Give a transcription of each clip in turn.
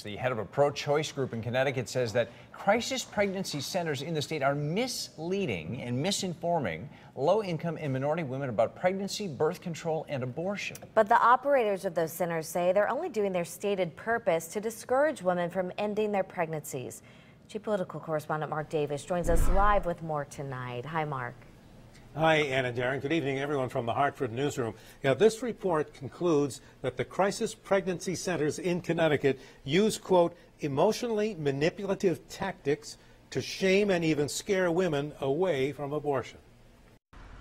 The head of a pro-choice group in Connecticut says that crisis pregnancy centers in the state are misleading and misinforming low-income and minority women about pregnancy, birth control, and abortion. But the operators of those centers say they're only doing their stated purpose to discourage women from ending their pregnancies. Chief Political Correspondent Mark Davis joins us live with more tonight. Hi, Mark. Hi, Ann and Darren. Good evening, everyone from the Hartford newsroom. Yeah, this report concludes that the crisis pregnancy centers in Connecticut use, quote, emotionally manipulative tactics to shame and even scare women away from abortion.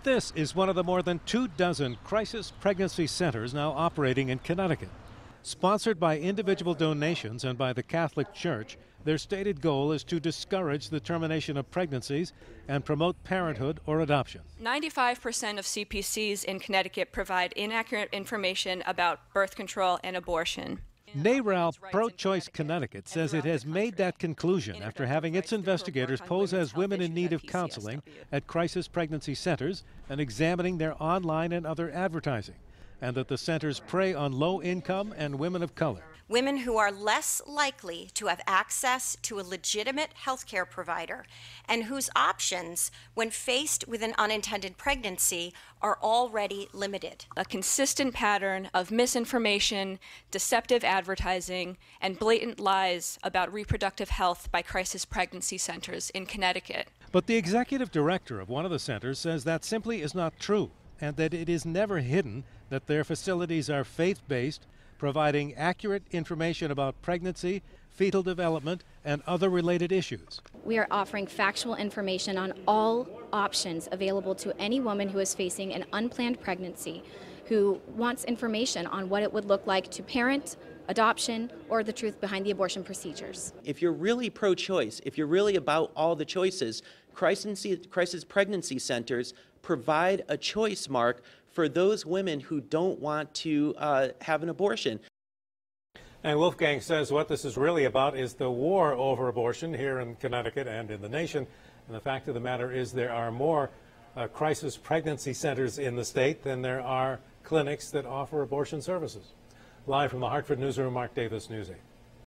This is one of the more than 24 crisis pregnancy centers now operating in Connecticut. Sponsored by individual donations and by the Catholic Church, their stated goal is to discourage the termination of pregnancies and promote parenthood or adoption. 95% of CPCs in Connecticut provide inaccurate information about birth control and abortion. NARAL Pro-Choice Connecticut says it has made that conclusion after having its investigators pose as women in need of counseling at crisis pregnancy centers and examining their online and other advertising, and that the centers prey on low-income and women of color. Women who are less likely to have access to a legitimate health care provider and whose options, when faced with an unintended pregnancy, are already limited. A consistent pattern of misinformation, deceptive advertising, and blatant lies about reproductive health by crisis pregnancy centers in Connecticut. But the executive director of one of the centers says that simply is not true, and that it is never hidden that their facilities are faith-based, providing accurate information about pregnancy, fetal development, and other related issues. We are offering factual information on all options available to any woman who is facing an unplanned pregnancy, who wants information on what it would look like to parent, adoption, or the truth behind the abortion procedures. If you're really pro-choice, if you're really about all the choices, crisis pregnancy centers provide a choice mark for those women who don't want to have an abortion. And Wolfgang says what this is really about is the war over abortion here in Connecticut and in the nation. And the fact of the matter is there are more crisis pregnancy centers in the state than there are clinics that offer abortion services. Live from the Hartford newsroom, Mark Davis, News 8.